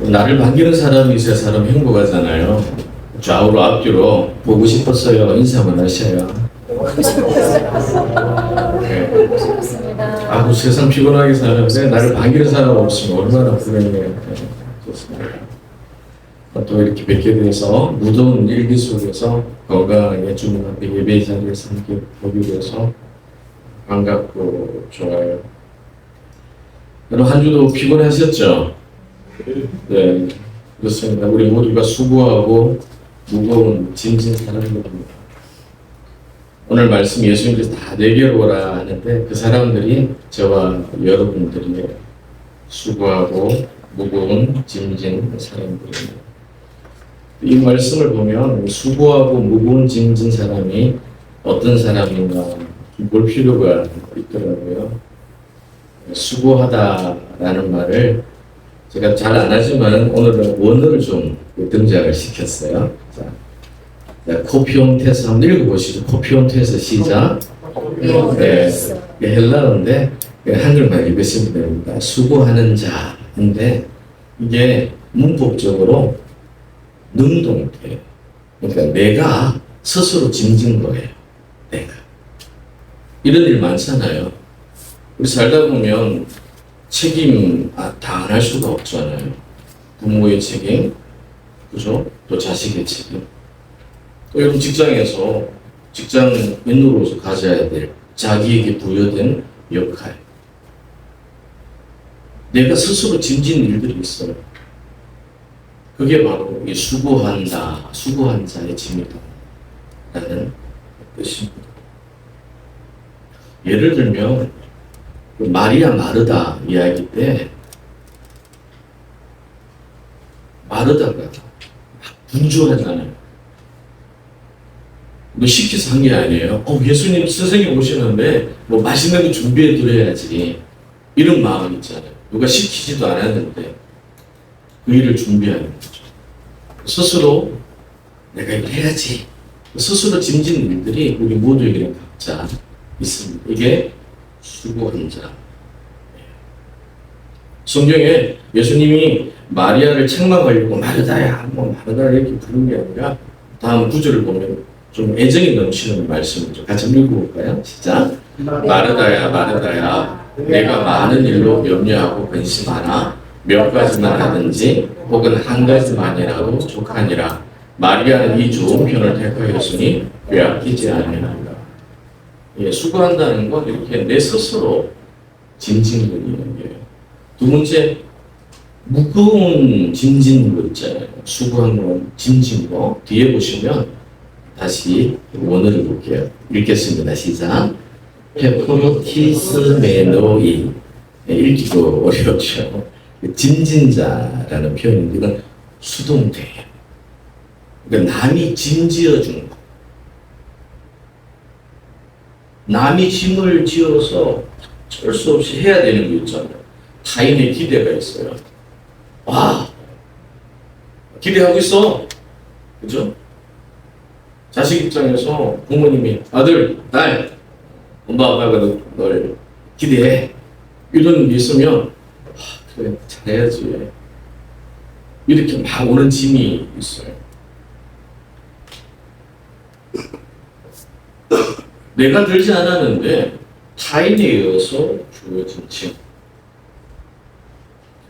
나를 반기는 사람이 있어야 사람 행복하잖아요. 좌우로 앞뒤로 보고 싶었어요. 인사 한번 하셔요. 네. 좋습니다. 그 세상 피곤하게 사는데 나를 반기는 사람 없으면 얼마나 불행해요. 좋습니다. 또 이렇게 뵙게 돼서 무더운 일기 속에서 건강하게 주님 앞에 예배 자리에서 함께 보게 돼서 반갑고 좋아요. 여러분 한 주도 피곤하셨죠? 네, 그렇습니다. 우리 모두가 수고하고 무거운 짐진 사람들입니다. 오늘 말씀 예수님께서 다 내게로 오라 하는데 그 사람들이 저와 여러분들이에요. 수고하고 무거운 짐진 사람들입니다. 이 말씀을 보면 수고하고 무거운 짐진 사람이 어떤 사람인가 볼 필요가 있더라고요. 수고하다라는 말을 제가 잘 안 하지만 오늘은 원어를 좀 등장을 시켰어요. 자, 코피온테스 한번 읽어보시죠. 코피온테스 시작. 네, 헬라어인데 한글만 읽으시면 됩니다. 수고하는 자인데 이게 문법적으로 능동태. 그러니까 내가 스스로 짐진 거예요. 내가. 이런 일 많잖아요. 우리 살다 보면 책임 다 안 할 수가 없잖아요. 부모의 책임, 그죠? 또 자식의 책임. 또 여러분 직장에서 직장인으로서 가져야 될 자기에게 부여된 역할. 내가 스스로 짐진 일들이 있어요. 그게 바로 이 수고한 자의 짐이다. 라는 뜻입니다. 예를 들면, 마리아 마르다 이야기 때, 마르다가 막 분주하잖아요. 뭐 시켜서 한 게 아니에요. 예수님 선생님 오시는데, 뭐 맛있는 거 준비해 드려야지. 이런 마음이 있잖아요. 누가 시키지도 않았는데, 그 일을 준비하는 거죠. 스스로 내가 이걸 해야지. 스스로 짐진 일들이 우리 모두에게 각자 있습니다. 이게 수고한 자. 성경에 예수님이 마리아를 책망하려고 마르다야, 마르다를 이렇게 부른 게 아니라 다음 구절을 보면 좀 애정이 넘치는 말씀이죠. 같이 읽어볼까요? 시작. 마르다야, 마르다야, 내가 많은 일로 염려하고 근심하나 몇 가지만 하든지 혹은 한 가지만이라도 족하니라. 마리아는 이 좋은 편을 택하였으니 빼앗기지 아니하리라. 예, 수고한다는 건 이렇게 내 스스로 짐진거리는 거예요. 두 번째, 무거운 짐진 거 있잖아요. 수고한 건 짐진 거. 뒤에 보시면 다시 원어를 볼게요. 읽겠습니다. 시작. 페포로티스메노이. 읽기도 어렵죠. 짐진자라는 표현인데 이건 수동태예요. 그러니까 남이 짐지어준 거. 남이 짐을 지어서 어쩔 수 없이 해야 되는 거 있잖아요. 타인의 기대가 있어요. 와, 기대하고 있어. 그죠? 자식 입장에서 부모님이 아들, 딸, 엄마, 아빠가 널 기대해. 이런 게 있으면 그래, 잘해야지. 이렇게 막 오는 짐이 있어요. 내가 들지 않았는데 타인에 의해서 주어진 짐.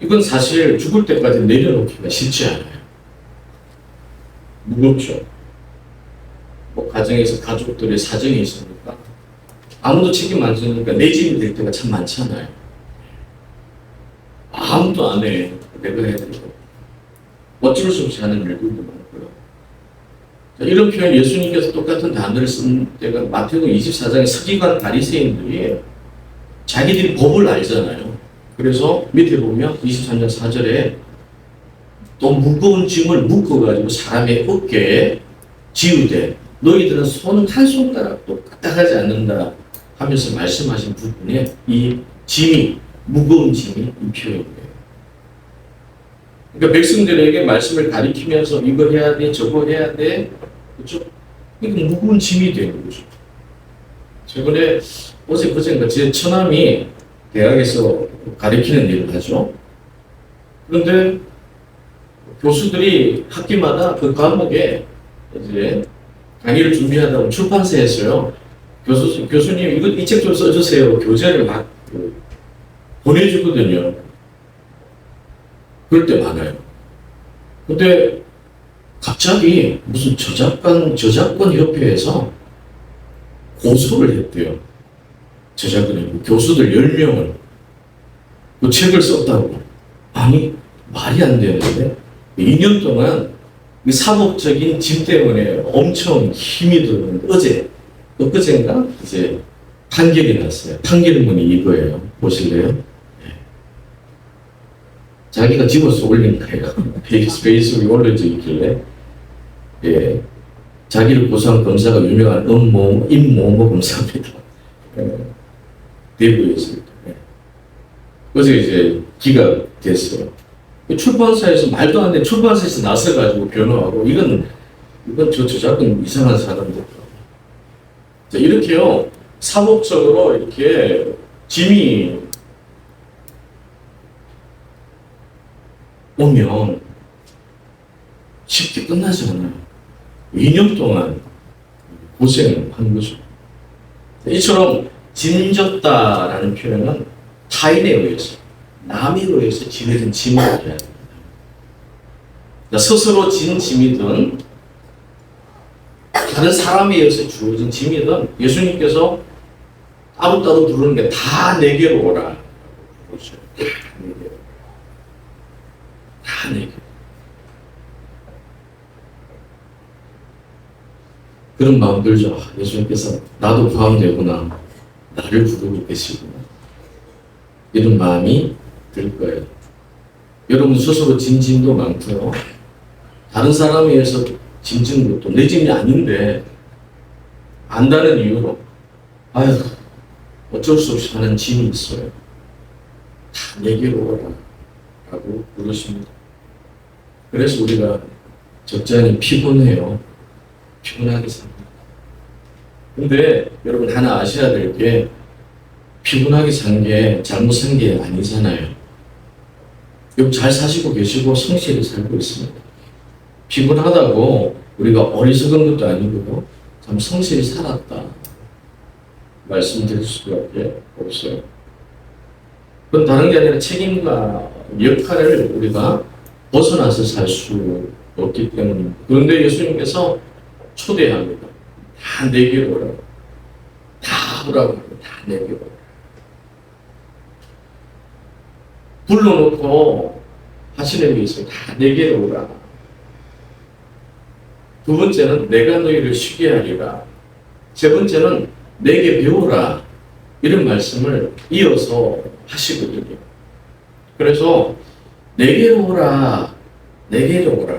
이건 사실 죽을 때까지 내려놓기가 쉽지 않아요. 무겁죠. 가정에서 가족들의 사정이 있으니까 아무도 책임 안 지니까 내 짐이 될 때가 참 많잖아요. 아무도 안 해. 내가 해야 되고. 어쩔 수 없이 하는 일들도 많고요. 이런 표현 예수님께서 똑같은 단어를 쓴 때가 마태복음 24장의 서기관 바리새인들이 자기들이 법을 알잖아요. 그래서 밑에 보면 23장 4절에 또 무거운 짐을 묶어가지고 사람의 어깨에 지우되 너희들은 손 한 손가락도 까딱하지 않는다 하면서 말씀하신 부분에 이 짐이 무거운 짐이 이 표현이에요. 그러니까 백성들에게 말씀을 가리키면서 이거 해야 돼, 저거 해야 돼, 그렇죠? 그러니까 무거운 짐이 되는 거죠. 최근에 그제인가 제 처남이 대학에서 가리키는 일을 하죠. 그런데 교수들이 학기마다 그 과목에 이제 강의를 준비하다 보면 출판사에서요. 교수님 이거 이 책 좀 써주세요. 교재를 막 보내주거든요. 그럴 때 많아요. 근데 갑자기 무슨 저작권 협회에서 고소를 했대요. 저작권이 교수들 10명을 그 책을 썼다고. 아니 말이 안 되는데 2년 동안 이 사법적인 짐 때문에 엄청 힘이 드는데 엊그제인가 이제 판결이 났어요. 판결문이 이거예요. 보실래요? 네. 자기가 집어서 올린 거예요. 페이스북에 올려져 있길래 예. 자기를 고소한 검사가 유명한 임모모 검사입니다. 대구에서. 그래서 이제 기각됐어요. 출판사에서 말도 안 돼. 출판사에서 나서가지고 변호하고 이건 저 저작권 이상한 사람들. 자, 이렇게요. 사법적으로 이렇게 짐이 오면 쉽게 끝나지 않아요. 2년 동안 고생을 한 거죠. 이처럼 짐졌다라는 표현은 타인에 의해서, 남에 의해서 지어진 짐을 해야 됩니다. 스스로 진 짐이든 다른 사람에 의해서 주어진 짐이든 예수님께서 따로따로 부르는 게 다 내게로 오라. 그렇죠. 다 내게로. 그런 마음 들죠. 예수님께서 나도 포함되구나. 나를 부르고 계시구나. 이런 마음이 들 거예요. 여러분 스스로 진 짐도 많고요. 다른 사람에 의해서 짐진 것도 내 짐이 아닌데 안다는 이유로 아유 어쩔 수 없이 하는 짐이 있어요. 다 내게로 오라 라고 부르십니다. 그래서 우리가 적잖이 피곤해요. 피곤하게 삽니다. 근데 여러분 하나 아셔야 될 게 피곤하게 산 게 잘못 산 게 아니잖아요. 여러분 잘 사시고 계시고 성실히 살고 있습니다. 피곤하다고 우리가 어리석은 것도 아니고 참 성실히 살았다 말씀드릴 수밖에 없어요. 그건 다른 게 아니라 책임과 역할을 우리가 벗어나서 살 수 없기 때문입니다. 그런데 예수님께서 초대합니다. 다 내게로 오라고. 다 오라고 합니다. 다 내게로 오라고. 불러놓고 하시는 게 있어요. 다 내게로 오라. 두 번째는 내가 너희를 쉬게 하리라. 세 번째는 내게 배우라. 이런 말씀을 이어서 하시거든요. 그래서 내게로 오라. 내게로 오라.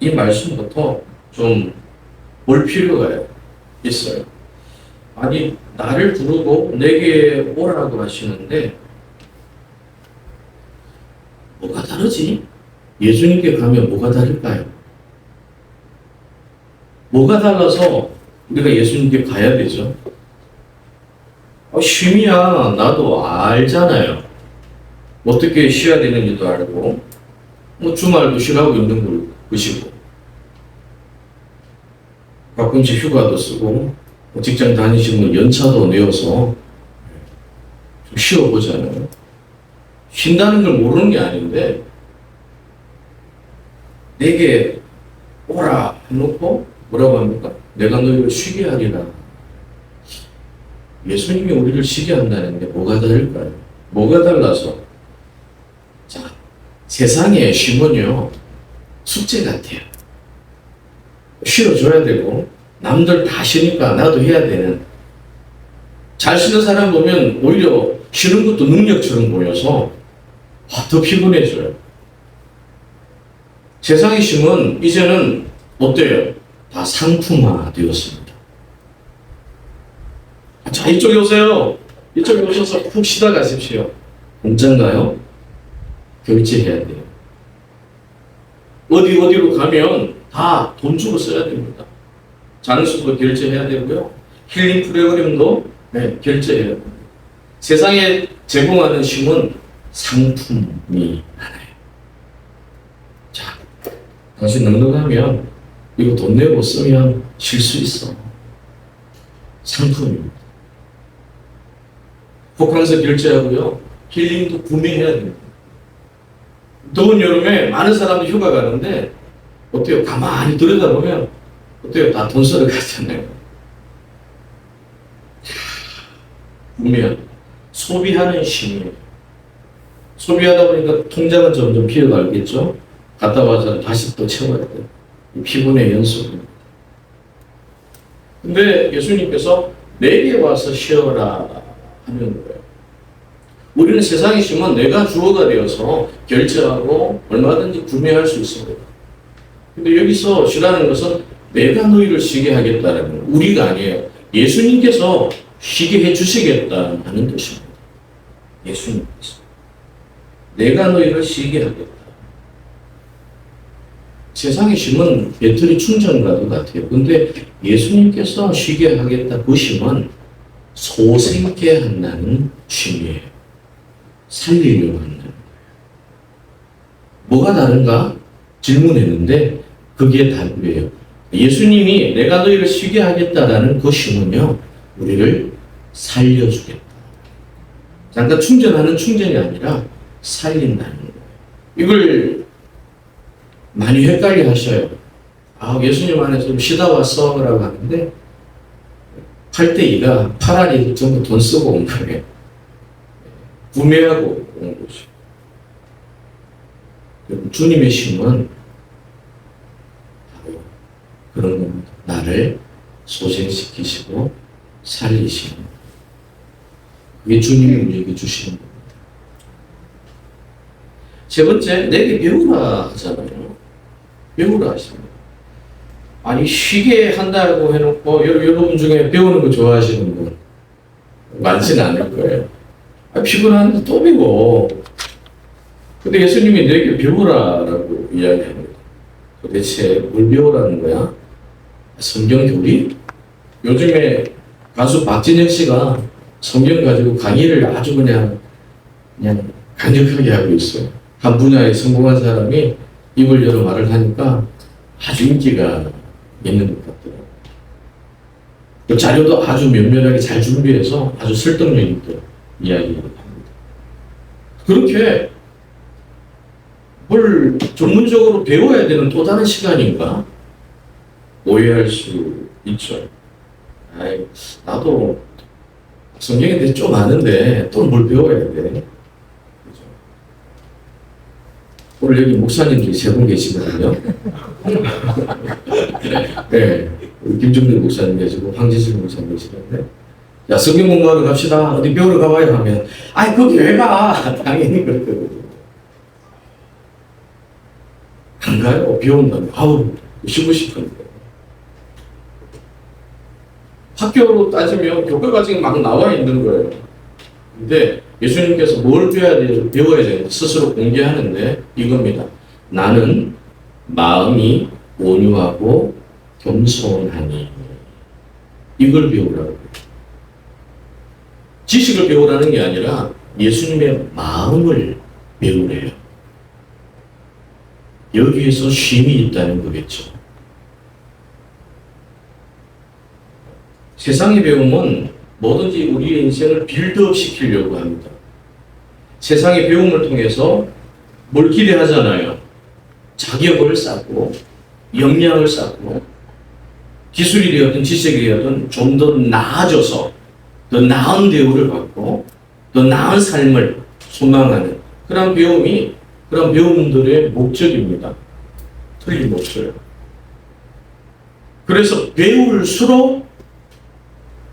이 말씀부터 좀 볼 필요가 있어요. 아니 나를 부르고 내게 오라고 하시는데 뭐가 다르지? 예수님께 가면 뭐가 다를까요? 뭐가 달라서 우리가 예수님께 가야 되죠? 쉼이야 나도 알잖아요. 어떻게 쉬어야 되는지도 알고 뭐 주말도 쉬라고 있는 것이고 가끔씩 휴가도 쓰고 직장 다니시면 연차도 내어서 좀 쉬어보잖아요. 쉰다는 걸 모르는 게 아닌데 내게 오라 해놓고 뭐라고 합니까? 내가 너희를 쉬게 하리라. 예수님이 우리를 쉬게 한다는데 뭐가 다를까요? 뭐가 달라서? 자, 세상의 쉼은요 숙제 같아요. 쉬어줘야 되고 남들 다 쉬니까 나도 해야 되는. 잘 쉬는 사람 보면 오히려 쉬는 것도 능력처럼 보여서 더 피곤해져요. 세상의 쉼은 이제는 어때요? 다 상품화 되었습니다. 자, 이쪽에 오세요. 이쪽에 오셔서 푹 쉬다 가십시오. 공짜인가요? 결제해야 돼요. 어디로 가면 다 돈 주고 써야 됩니다. 장수도 결제해야 되고요. 힐링 프로그램도 결제해야 됩니다. 세상에 제공하는 쉼은 상품이 많아요. 자, 당신 넉넉하면 이거 돈 내고 쓰면 쉴 수 있어. 상품입니다. 호캉스 결제하고요. 힐링도 구매해야 됩니다. 더운 여름에 많은 사람들이 휴가 가는데 어때요? 가만히 들여다보면 어때요? 다 돈 쓰러 가잖아요. 구매하는 소비하는 심이에요. 소비하다 보니까 통장은 점점 비어가겠죠. 갔다 와서 다시 또 채워야 돼요. 피곤의 연속입니다. 근데 예수님께서 내게 와서 쉬어라 하는 거예요. 우리는 세상에 심은 내가 주어가 되어서 결제하고 얼마든지 구매할 수 있습니다. 근데 여기서 쉬라는 것은 내가 너희를 쉬게 하겠다라는 거예요. 우리가 아니에요. 예수님께서 쉬게 해주시겠다는 뜻입니다. 예수님께서. 내가 너희를 쉬게 하겠다. 세상의 쉼은 배터리 충전과도 같아요. 근데 예수님께서 쉬게 하겠다 그 쉼은 소생케 한다는 쉼이에요. 살리려고 한다는 거예요. 뭐가 다른가? 질문했는데 그게 답이에요. 예수님이 내가 너희를 쉬게 하겠다라는 그 쉼은요. 우리를 살려주겠다. 잠깐 충전하는 충전이 아니라 살린다는 거예요. 이걸 많이 헷갈려 하셔요. 아, 예수님 안에서 쉬다 왔어 라고 하는데 8대2가 8알이 전부 돈 쓰고 온 거예요. 구매하고 온 거죠. 주님의 쉼은 바로 그런 겁니다. 나를 소생시키시고 살리시는 겁니다. 그게 주님이 우리에게 주시는 겁니다. 세 번째, 내게 배우라 하잖아요. 배우라 하십니다. 아니, 쉬게 한다고 해놓고, 여러분 중에 배우는 거 좋아하시는 분 많지는 않을 거예요. 피곤한데 또 배워. 근데 예수님이 내게 배우라라고 이야기합니다. 도대체 뭘 배우라는 거야? 성경 교리? 요즘에 가수 박진영 씨가 성경 가지고 강의를 아주 그냥 강력하게 하고 있어요. 한 분야에 성공한 사람이 입을 열어 말을 하니까 아주 인기가 있는 것 같더라고요. 그 자료도 아주 면밀하게 잘 준비해서 아주 설득력 있게 이야기합니다. 그렇게 뭘 전문적으로 배워야 되는 또 다른 시간인가? 오해할 수 있죠. 아이, 나도 성경에 대해 좀 아는데 또 뭘 배워야 돼? 오늘 여기 목사님들이 세 분 계시거든요. 네, 김종필 목사님 계시고 황지실 목사님 계시는데, 야, 성경 공부하러 갑시다. 어디 배우러 가봐야 하면, 아이, 거기 왜 가? 당연히 그렇거든요. 안 가요? 배운다면. 아우, 쉬고 싶은데. 학교로 따지면 교과 과정이 막 나와 있는 거예요. 근데 예수님께서 뭘 배워야 되는지 스스로 공개하는데 이겁니다. 나는 마음이 온유하고 겸손하니. 이걸 배우라고. 지식을 배우라는 게 아니라 예수님의 마음을 배우래요. 여기에서 쉼이 있다는 거겠죠. 세상의 배움은 뭐든지 우리의 인생을 빌드업 시키려고 합니다. 세상의 배움을 통해서 뭘 기대하잖아요. 자격을 쌓고 역량을 쌓고 기술이 되었든 지식이 되었든 좀 더 나아져서 더 나은 대우를 받고 더 나은 삶을 소망하는 그런 배움이 그런 배움들의 목적입니다. 틀림없어요. 그래서 배울수록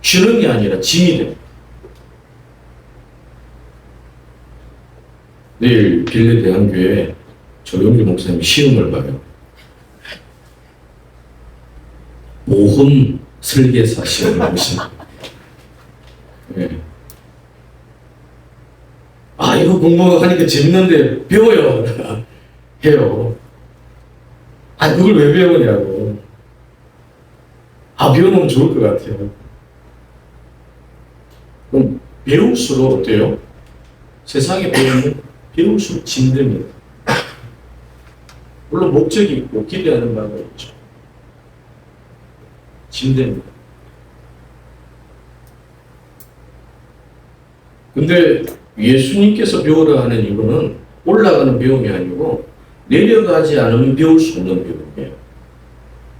쉬는 게 아니라 짐이 됩니다. 내일 빌레대학교에 조용주 목사님이 시험을 봐요. 모험 설계사 시험을 보십니다. 네. 아, 이거 공부하니까 재밌는데 배워요. 해요. 아, 그걸 왜 배우냐고. 아, 배우면 좋을 것 같아요. 그럼 배울수록 어때요? 세상에 배우면 배울수록 힘듭니다. 물론 목적이 있고 기대하는 바가 있죠. 침대입니다. 근데 예수님께서 배우라 하는 이유는 올라가는 배움이 아니고 내려가지 않으면 배울 수 없는 배움이에요.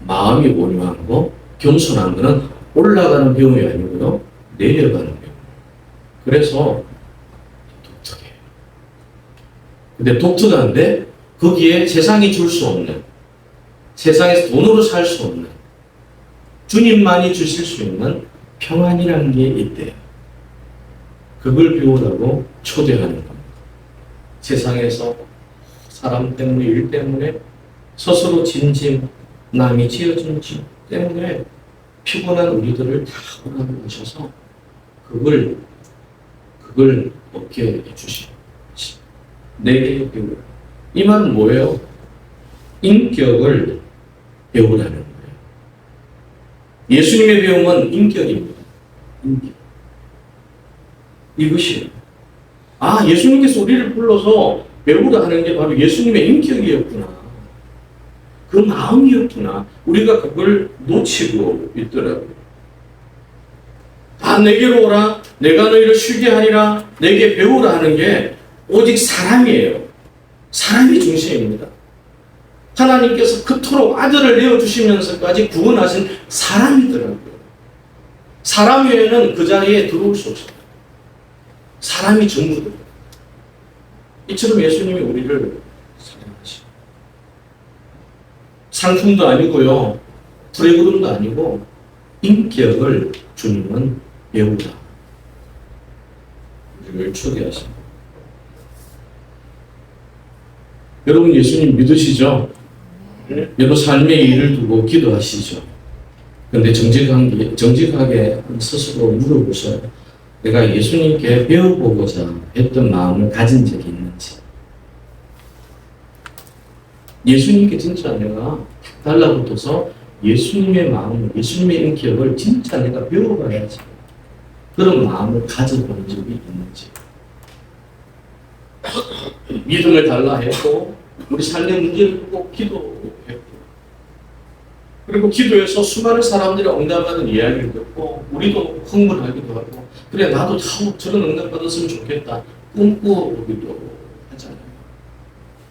마음이 온유하고 겸손한 것은 올라가는 배움이 아니고요. 내려가는 배움. 그래서 독특해요. 근데 독특한데 거기에 세상이 줄 수 없는, 세상에서 돈으로 살 수 없는, 주님만이 주실 수 있는 평안이라는 게 있대요. 그걸 배우라고 초대하는 겁니다. 세상에서 사람 때문에, 일 때문에, 스스로 짐, 남이 지어준 짐 때문에 피곤한 우리들을 다 오라고 하셔서 그걸 얻게 해주시고 내게 배우라. 이 말은 뭐예요? 인격을 배우라는 거예요. 예수님의 배움은 인격입니다. 인격. 이것이에요. 아, 예수님께서 우리를 불러서 배우라 하는 게 바로 예수님의 인격이었구나. 그 마음이었구나. 우리가 그걸 놓치고 있더라고요. 다 내게로 오라. 내가 너희를 쉬게 하리라. 내게 배우라 하는 게 오직 사람이에요. 사람이 중심입니다. 하나님께서 그토록 아들을 내어주시면서까지 구원하신 사람이더라고요. 사람 외에는 그 자리에 들어올 수 없어요. 사람이 전부다. 이처럼 예수님이 우리를 사랑하시고 상품도 아니고요. 프로그램도 아니고 인격을 주님은 배우라. 우리를 초대하십니다. 여러분 예수님 믿으시죠? 여러분 삶의 일을 두고 기도하시죠? 근데 정직하게 스스로 물어보셔요. 내가 예수님께 배워보고자 했던 마음을 가진 적이 있는지. 예수님께 진짜 내가 달라붙어서 예수님의 마음을, 예수님의 인격을 진짜 내가 배워봐야지. 그런 마음을 가져본 적이 있는지. 믿음을 달라 했고, 우리 삶의 문제를 꼭 기도했고, 그리고 기도해서 수많은 사람들이 응답받은 이야기를 듣고, 우리도 흥분하기도 하고, 그래, 나도 저런 응답받았으면 좋겠다. 꿈꾸기도 하잖아요.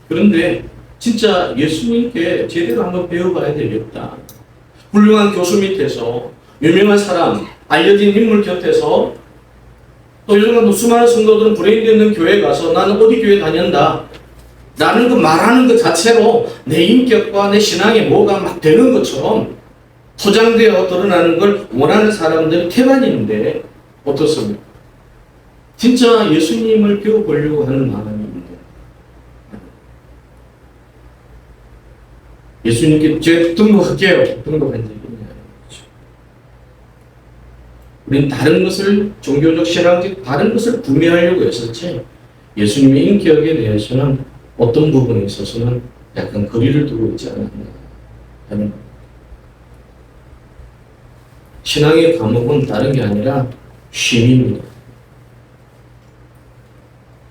그런데 진짜 예수님께 제대로 한번 배워봐야 되겠다. 훌륭한 교수 밑에서, 유명한 사람, 알려진 인물 곁에서, 또 요즘 수많은 성도들은 브레인드 있는 교회 가서 나는 어디 교회 다닌다. 라는 그 말하는 것 자체로 내 인격과 내 신앙에 뭐가 막 되는 것처럼 포장되어 드러나는 걸 원하는 사람들이 태반인데 어떻습니까? 진짜 예수님을 배워보려고 하는 마음이 있는데 예수님께 제가 등록할게요. 등록한 적이 있냐? 우리는 다른 것을 종교적 신앙적 다른 것을 구매하려고 했었지 예수님의 인격에 대해서는 어떤 부분에 있어서는 약간 거리를 두고 있지 않았나 하는 겁니다. 신앙의 과목은 다른 게 아니라 쉼입니다.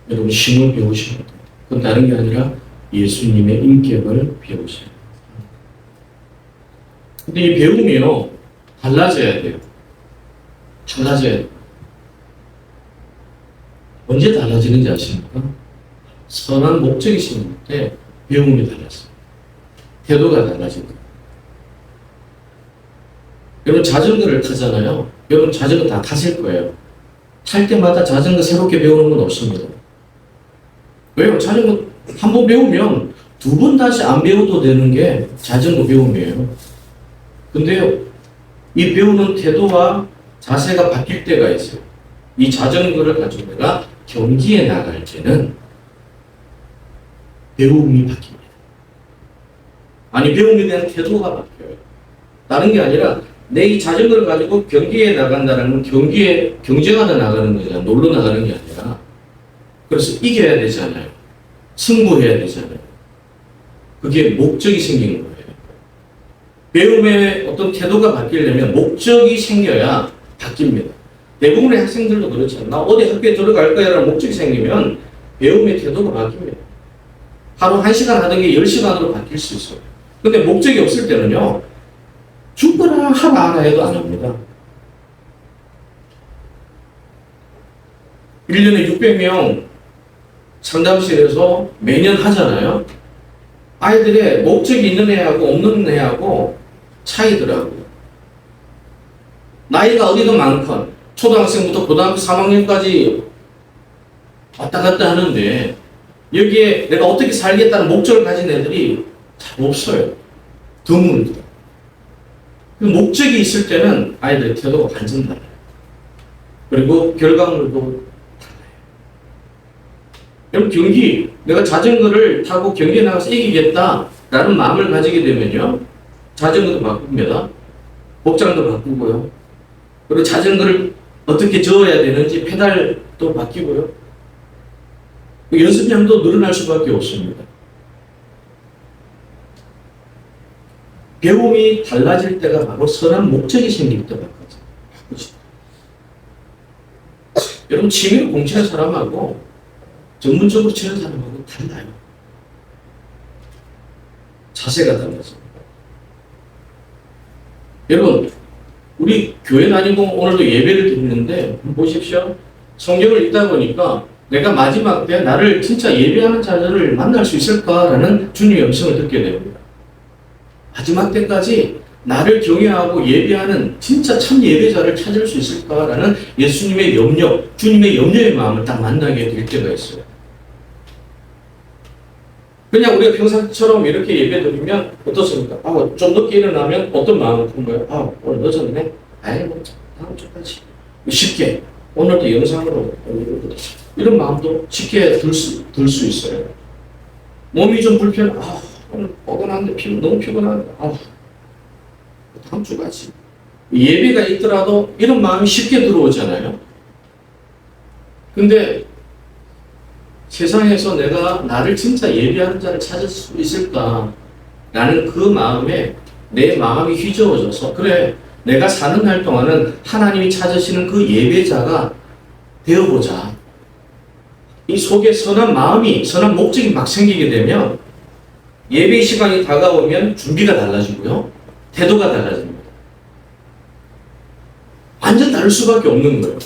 여러분 쉼을 배우시면 됩니다. 그건 다른 게 아니라 예수님의 인격을 배우셔야 돼요. 근데 이 배움이요 달라져야 돼요. 달라져야 돼요. 언제 달라지는지 아십니까? 선한 목적이 생길 때 배움이 달라져요. 태도가 달라진 거예요. 여러분 자전거를 타잖아요. 여러분 자전거 다 타실 거예요. 탈 때마다 자전거 새롭게 배우는 건 없습니다. 왜요? 자전거 한 번 배우면 두 번 다시 안 배워도 되는 게 자전거 배움이에요. 근데요, 이 배우는 태도와 자세가 바뀔 때가 있어요. 이 자전거를 가지고 내가 경기에 나갈 때는 배움이 바뀝니다. 아니, 배움에 대한 태도가 바뀌어요. 다른 게 아니라 내 이 자전거를 가지고 경기에 나간다는 건 경기에 경쟁하다 나가는 거잖아요. 놀러 나가는 게 아니라. 그래서 이겨야 되잖아요. 승부해야 되잖아요. 그게 목적이 생기는 거예요. 배움의 어떤 태도가 바뀌려면 목적이 생겨야 바뀝니다. 대부분의 학생들도 그렇잖아요. 나 어디 학교에 들어갈 거야 라는 목적이 생기면 배움의 태도가 바뀝니다. 하루 1시간 하던 게 10시간으로 바뀔 수 있어요. 근데 목적이 없을 때는요, 죽거나 하라 해도 안 합니다. 1년에 600명 상담실에서 매년 하잖아요. 아이들의 목적이 있는 애하고 없는 애하고 차이더라고요. 나이가 어디든 많건 초등학생부터 고등학교 3학년까지 왔다 갔다 하는데 여기에 내가 어떻게 살겠다는 목적을 가진 애들이 잘 없어요. 드물죠. 목적이 있을 때는 아이들의 태도가 완전 달라요. 그리고 결과물도 달라요. 여러분, 경기, 내가 자전거를 타고 경기에 나가서 이기겠다라는 마음을 가지게 되면요, 자전거도 바꿉니다. 복장도 바꾸고요. 그리고 자전거를 어떻게 저어야 되는지 페달도 바뀌고요. 연습량도 늘어날 수밖에 없습니다. 배움이 달라질 때가 바로 선한 목적이 생길 때거든요. 여러분, 취미로 공치는 사람하고 전문적으로 치는 사람하고 달라요. 자세가 달라집니다. 여러분, 우리 교회 다니고 오늘도 예배를 드리는데 보십시오. 성경을 읽다 보니까 내가 마지막 때 나를 진짜 예배하는 자들을 만날 수 있을까라는 주님의 음성을 듣게 됩니다. 마지막 때까지 나를 경외하고 예배하는 진짜 참 예배자를 찾을 수 있을까라는 예수님의 염려, 주님의 염려의 마음을 딱 만나게 될 때가 있어요. 그냥 우리가 평상처럼 이렇게 예배 드리면 어떻습니까? 좀 늦게 일어나면 어떤 마음을 푼 거예요? 오늘 늦었네? 뭐 다음 주까지. 쉽게. 오늘도 영상으로 이런 마음도 쉽게 들 수 있어요. 몸이 좀 불편, 오늘 뻐근한데 너무 피곤한데, 다음 주까지. 예배가 있더라도 이런 마음이 쉽게 들어오잖아요. 근데 세상에서 내가 나를 진짜 예배하는 자를 찾을 수 있을까? 라는 그 마음에 내 마음이 휘저어져서, 그래, 내가 사는 날 동안은 하나님이 찾으시는 그 예배자가 되어보자. 이 속에 선한 마음이, 선한 목적이 막 생기게 되면 예배 시간이 다가오면 준비가 달라지고요. 태도가 달라집니다. 완전 다를 수밖에 없는 거예요.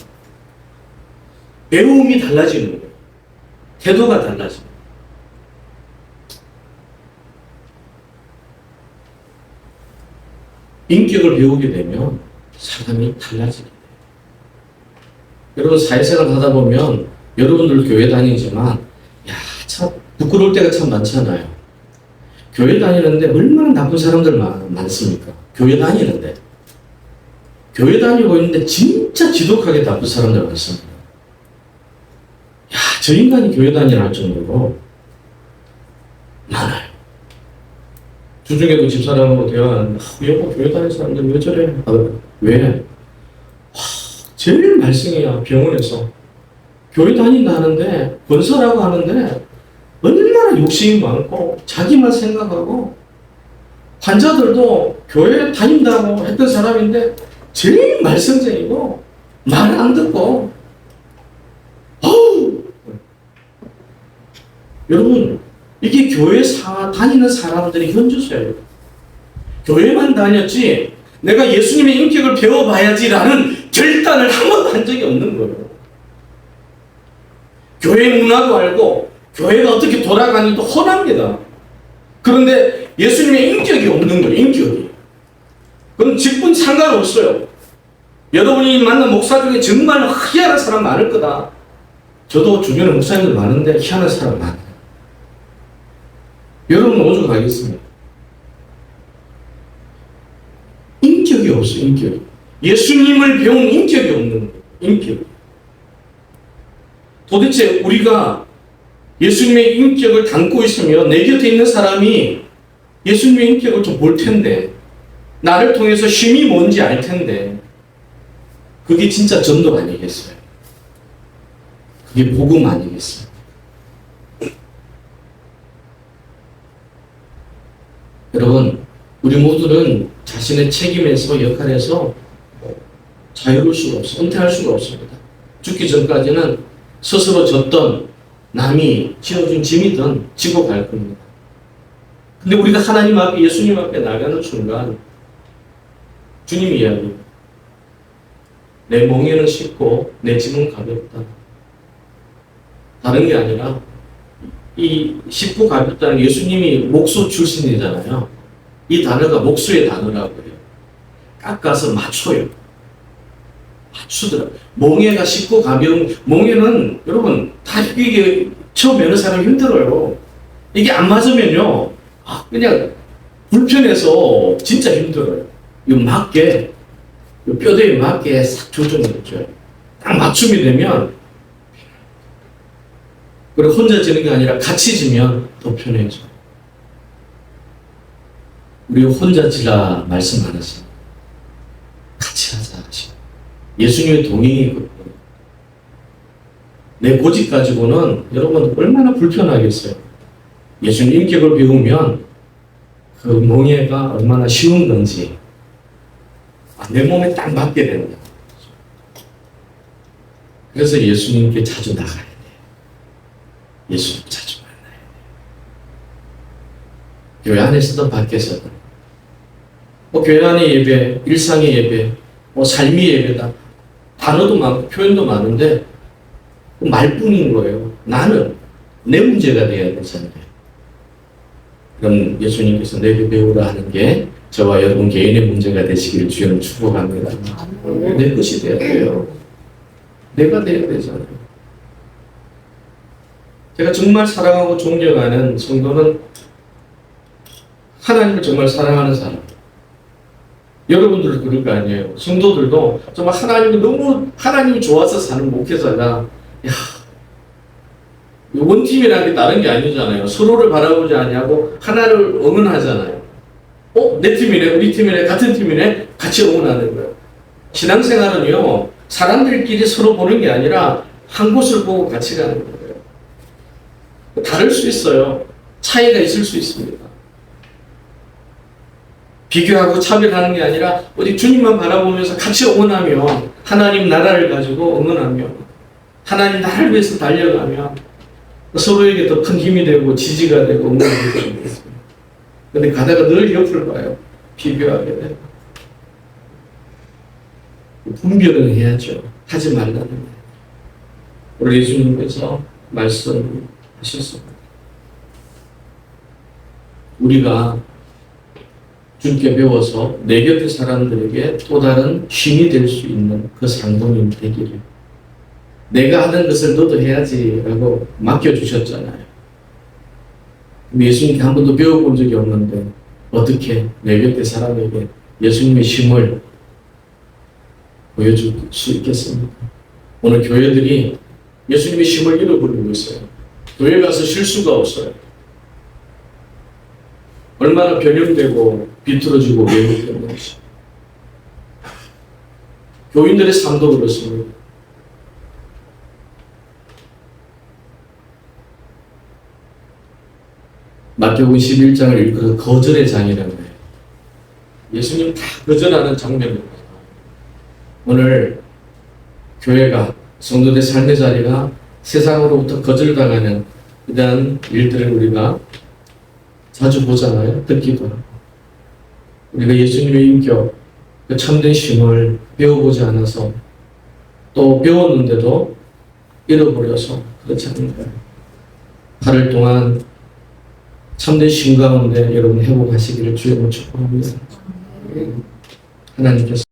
배움이 달라지는 거예요. 태도가 달라집니다. 인격을 배우게 되면 사람이 달라지게 돼요. 여러분, 사회생활 하다 보면 여러분들 교회 다니지만 참 부끄러울 때가 참 많잖아요. 교회 다니는데 얼마나 나쁜 사람들 많습니까? 교회 다니는데. 교회 다니고 있는데 진짜 지독하게 나쁜 사람들 많습니다. 저 인간이 교회 다니나 할 정도로 많아요. 주중에도 집사람하고 대화하는데, 여보, 교회 다니는 사람들 왜 저래? 왜? 제일 말썽이야, 병원에서. 교회 다닌다 하는데, 권사라고 하는데, 얼마나 욕심이 많고, 자기만 생각하고, 환자들도 교회 다닌다고 했던 사람인데, 제일 말썽쟁이고, 말 안 듣고, 여러분, 이게 교회 다니는 사람들이 현주소예요. 교회만 다녔지 내가 예수님의 인격을 배워봐야지라는 결단을 한 번도 한 적이 없는 거예요. 교회 문화도 알고 교회가 어떻게 돌아가는지도 훤합니다. 그런데 예수님의 인격이 없는 거예요. 인격이. 그럼 직분 상관없어요. 여러분이 만난 목사 중에 정말 희한한 사람 많을 거다. 저도 주변에 목사님들 많은데 희한한 사람 많아요. 여러분 오죽하겠습니까? 인격이 없어요. 인격이. 예수님을 배운 인격이 없는 거예요. 인격. 도대체 우리가 예수님의 인격을 담고 있으면 내 곁에 있는 사람이 예수님의 인격을 좀 볼 텐데, 나를 통해서 쉼이 뭔지 알 텐데, 그게 진짜 전도 아니겠어요? 그게 복음 아니겠어요? 여러분, 우리 모두는 자신의 책임에서, 역할에서 자유로울 수가 없어요. 은퇴할 수가 없습니다. 죽기 전까지는 스스로 졌던 남이 지어준 짐이든 지고 갈 겁니다. 근데 우리가 하나님 앞에, 예수님 앞에 나가는 순간 주님이 이야기해요. 내 멍에는 쉽고 내 짐은 가볍다. 다른 게 아니라 이 쉽고 가볍다는 예수님이 목수 출신이잖아요. 이 단어가 목수의 단어라고 해요. 깎아서 맞춰요. 맞추더라고요. 멍에가 쉽고 가벼운, 멍에는 여러분 다 이게 처음 여는 사람이 힘들어요. 이게 안 맞으면요, 그냥 불편해서 진짜 힘들어요. 이 맞게, 이 뼈대에 맞게 싹 조정해줘요. 딱 맞춤이 되면, 그리고 혼자 지는 게 아니라 같이 지면 더 편해져. 우리 혼자 지라 말씀 안 하시고 같이 하자 하시고 예수님의 동행이거든요. 내 고집 가지고는 여러분 얼마나 불편하겠어요. 예수님 인격을 배우면 그 멍에가 얼마나 쉬운 건지 내 몸에 딱 맞게 된다. 그래서 예수님께 자주 나가야 돼요. 예수님 자주 만나야 돼요. 교회 안에서든 밖에서든. 교회 안의 예배, 일상의 예배, 삶의 예배다. 단어도 많고 표현도 많은데 말뿐인 거예요. 나는 내 문제가 돼야 되잖아요. 그럼 예수님께서 내게 배우라 하는 게 저와 여러분 개인의 문제가 되시기를 주여는 축복합니다. 내 것이 돼야 돼요. 내가 돼야 되잖아요. 제가 정말 사랑하고 존경하는 성도는 하나님을 정말 사랑하는 사람. 여러분들도 그럴 거 아니에요. 성도들도 정말 하나님이 좋아서 사는 목회자가, 원팀이라는 게 다른 게 아니잖아요. 서로를 바라보지 아니하고 하나를 응원하잖아요. 내 팀이네, 우리 팀이네, 같은 팀이네, 같이 응원하는 거예요. 신앙생활은요, 사람들끼리 서로 보는 게 아니라 한 곳을 보고 같이 가는 거예요. 다를 수 있어요. 차이가 있을 수 있습니다. 비교하고 차별하는 게 아니라 오직 주님만 바라보면서 같이 응원하며 하나님 나라를 가지고 응원하며 하나님 나라를 위해서 달려가며 서로에게 더 큰 힘이 되고 지지가 되고 응원이 되고 있습니다. 그런데 가다가 늘 옆을 봐요. 비교하게 되고. 분별은 해야죠. 하지 말라는 거예요. 우리 예수님께서 말씀하셨습니다. 우리가 주께 배워서 내 곁의 사람들에게 또 다른 힘이 될 수 있는 그 상동이 되기를. 내가 하는 것을 너도 해야지 라고 맡겨주셨잖아요. 예수님께 한 번도 배워본 적이 없는데 어떻게 내 곁의 사람에게 예수님의 힘을 보여줄 수 있겠습니까? 오늘 교회들이 예수님의 힘을 잃어버리고 있어요. 교회 가서 쉴 수가 없어요. 얼마나 변형되고 비틀어지고 왜곡됐는지. 교인들의 삶도 그렇습니다. 마태복음 11장을 읽어서 거절의 장이라는 거예요. 예수님 다 거절하는 장면입니다. 오늘 교회가, 성도들 삶의 자리가 세상으로부터 거절당하는 이러한 일들을 우리가 자주 보잖아요. 듣기도 하고. 우리가 예수님의 인격, 그 참된 힘을 배워보지 않아서 또 배웠는데도 잃어버려서 그렇지 않을까요? 8월 동안 참된 심 가운데 여러분 회복하시기를 주님으로 축복합니다. 하나님께서